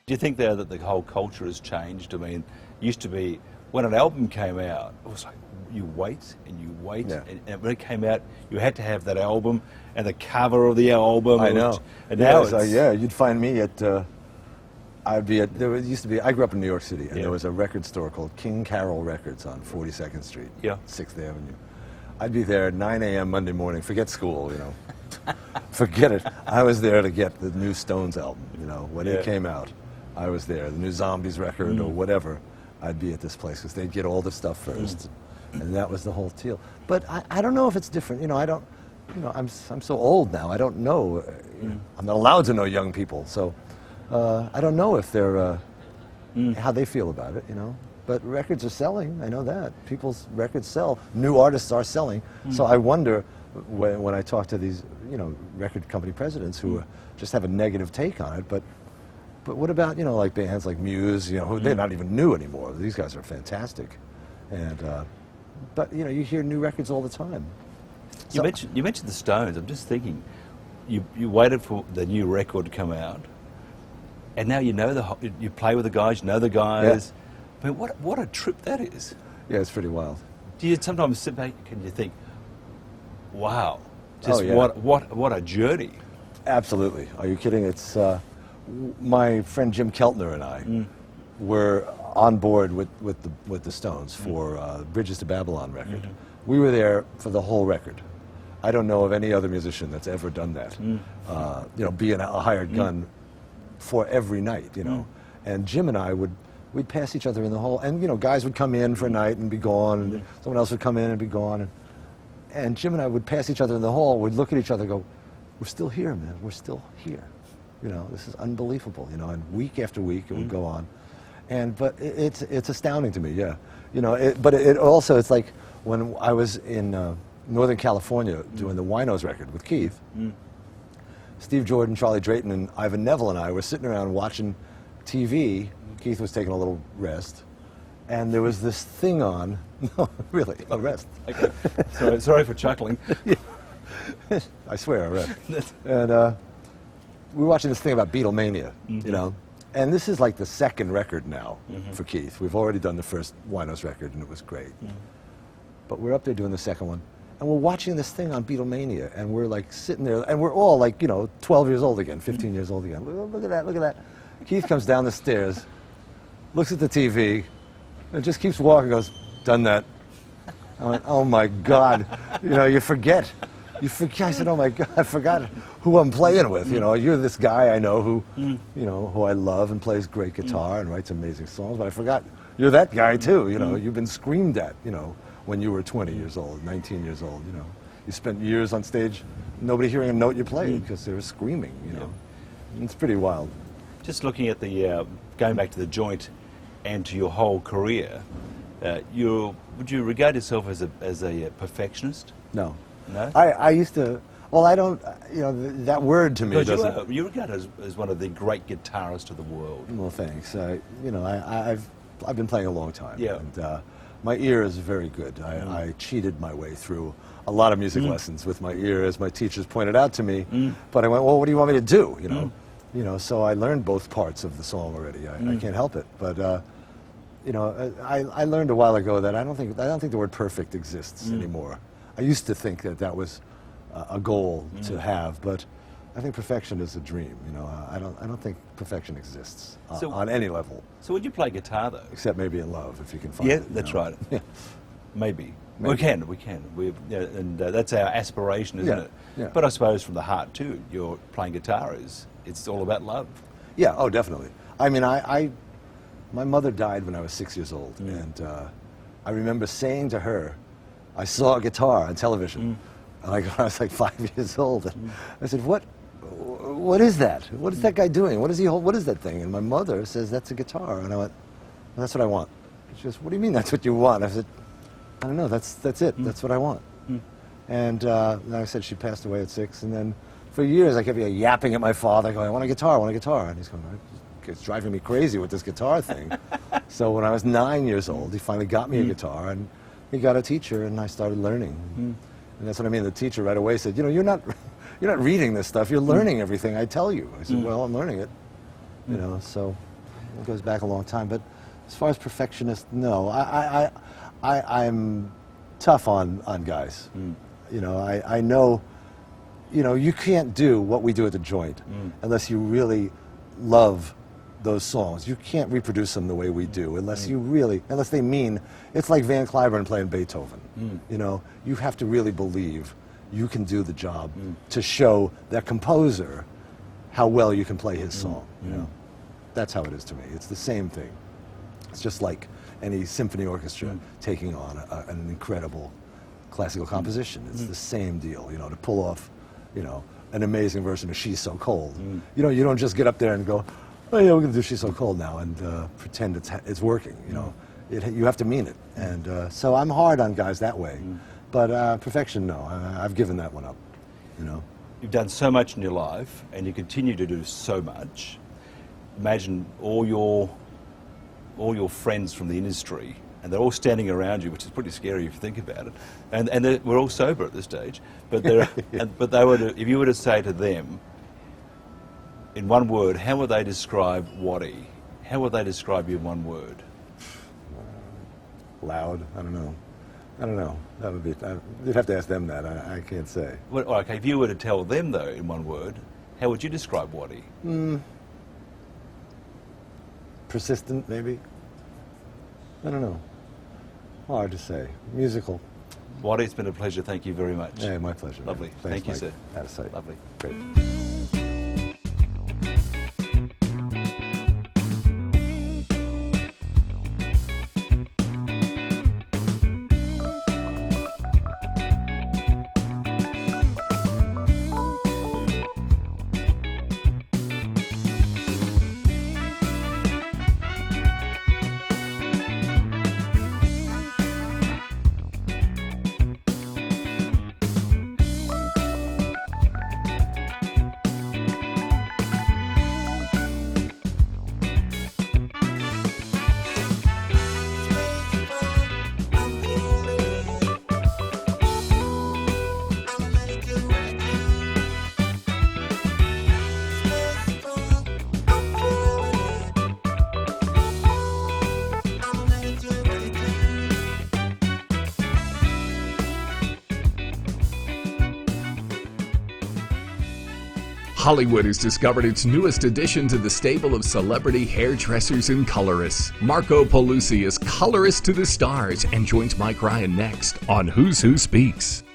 Do you think, though, that the whole culture has changed? I mean, used to be, when an album came out, it was like, you wait and you wait, and when it came out, you had to have that album and the cover of the album. I know. And now it's like, you'd find me at, there used to be, I grew up in New York City, and there was a record store called King Carroll Records on 42nd Street, 6th Avenue. I'd be there at 9 a.m. Monday morning, forget school, you know. Forget it. I was there to get the new Stones album, you know, when it came out. I was there. The new Zombies record or whatever, I'd be at this place because they'd get all the stuff first. And that was the whole deal. But I don't know if it's different. You know, I don't, you know, I'm so old now. I don't know. I'm not allowed to know young people. So I don't know if they're, how they feel about it, you know. But records are selling. I know that. People's records sell. New artists are selling. So I wonder when I talk to these, you know, record company presidents who just have a negative take on it. But what about, you know, like bands like Muse, you know, who they're not even new anymore. These guys are fantastic. And, but, you know, you hear new records all the time. You mentioned the Stones. I'm just thinking, you waited for the new record to come out, and now you know you play with the guys, you know the guys. I mean, what a trip that is. Yeah, it's pretty wild. Do you sometimes sit back and you think, wow, just what a journey? Absolutely. Are you kidding? It's my friend Jim Keltner and I were on board with the Stones for Bridges to Babylon record. We were there for the whole record. I don't know of any other musician that's ever done that. You know, being a hired gun for every night, you know. And Jim and I we'd pass each other in the hall, and you know, guys would come in for a night and be gone, and someone else would come in and be gone. And Jim and I would pass each other in the hall, we'd look at each other and go, we're still here, man, we're still here. You know, this is unbelievable, you know, and week after week it would go on. But it's astounding to me, yeah. You know, but it also, it's like when I was in Northern California doing the Winos record with Keith, Steve Jordan, Charlie Drayton, and Ivan Neville and I were sitting around watching TV. Keith was taking a little rest, and there was this thing on. No, really, a rest. Okay. Sorry for chuckling. I swear, I rest. And we were watching this thing about Beatlemania, you know. And this is like the second record now for Keith. We've already done the first Winos record, and it was great. But we're up there doing the second one, and we're watching this thing on Beatlemania, and we're like sitting there, and we're all like, you know, 12 years old again, 15 years old again. Look at that, look at that. Keith comes down the stairs, looks at the TV, and just keeps walking, goes, done that. I went, oh my God. You know, you forget. I said, oh my God, I forgot who I'm playing with. You know, you're this guy I know who, you know, who I love and plays great guitar and writes amazing songs, but I forgot you're that guy too. You know, you've been screamed at, you know, when you were 20 years old, 19 years old, you know. You spent years on stage, nobody hearing a note you played because they were screaming, you know. It's pretty wild. Just looking at the, going back to the joint and to your whole career, would you regard yourself as a perfectionist? No. No? I used to, well, I don't, you know, that word to me doesn't. You're regarded as one of the great guitarists of the world. Well, thanks. You know, I've been playing a long time. Yeah. And my ear is very good. I cheated my way through a lot of music lessons with my ear, as my teachers pointed out to me. But I went, well, what do you want me to do? You know, so I learned both parts of the song already. I can't help it. But you know, I learned a while ago that I don't think the word perfect exists anymore. I used to think that was a goal to have, but I think perfection is a dream. You know, I don't think perfection exists on any level. So would you play guitar though? Except maybe in love, if you can find it. Yeah, that's right. Yeah. Maybe. We can. And that's our aspiration, isn't it? Yeah. But I suppose from the heart too, you're playing guitar it's all about love. Yeah. Oh, definitely. I mean, my mother died when I was 6 years old, and I remember saying to her, I saw a guitar on television, and I was like 5 years old, and I said, what is that? What is that guy doing? What is he hold? What is that thing? And my mother says, that's a guitar. And I went, well, that's what I want. She goes, what do you mean that's what you want? I said, I don't know, that's it, that's what I want. And then I said she passed away at 6, and then for years I kept yapping at my father, going, I want a guitar, and he's going, it's driving me crazy with this guitar thing. So when I was 9 years old, he finally got me a guitar, and he got a teacher, and I started learning. And that's what I mean. The teacher right away said, you know, you're not reading this stuff. You're learning everything I tell you. I said, well, I'm learning it. You know, so It goes back a long time. But as far as perfectionist, no. I'm tough on guys. You know, I know, you know, you can't do what we do at the Joint unless you really love those songs. You can't reproduce them the way we do unless you really, unless they mean, it's like Van Cliburn playing Beethoven. You know, you have to really believe you can do the job to show that composer how well you can play his song. You know, that's how it is to me. It's the same thing. It's just like any symphony orchestra taking on an incredible classical composition. It's the same deal, you know, to pull off, you know, an amazing version of She's So Cold. You know, you don't just get up there and go, oh yeah, we're going to do She's So Cold now and pretend it's working, you know. You have to mean it. And so I'm hard on guys that way. But perfection, no. I've given that one up, you know. You've done so much in your life and you continue to do so much. Imagine all your friends from the industry, and they're all standing around you, which is pretty scary if you think about it. And we're all sober at this stage. But but they would, if you were to say to them, in one word, how would they describe Waddy? How would they describe you in one word? Loud. I don't know. That would be. You'd have to ask them that. I can't say. Well, okay, if you were to tell them though in one word, how would you describe Waddy? Persistent, maybe. I don't know. Hard to say. Musical. Waddy, it's been a pleasure. Thank you very much. Yeah, my pleasure. Lovely. Thanks, Thank you, Mike. sir. Out of sight. Lovely. Great. Hollywood has discovered its newest addition to the stable of celebrity hairdressers and colorists. Marco Poluzzi is colorist to the stars and joins Mike Ryan next on Who's Who Speaks.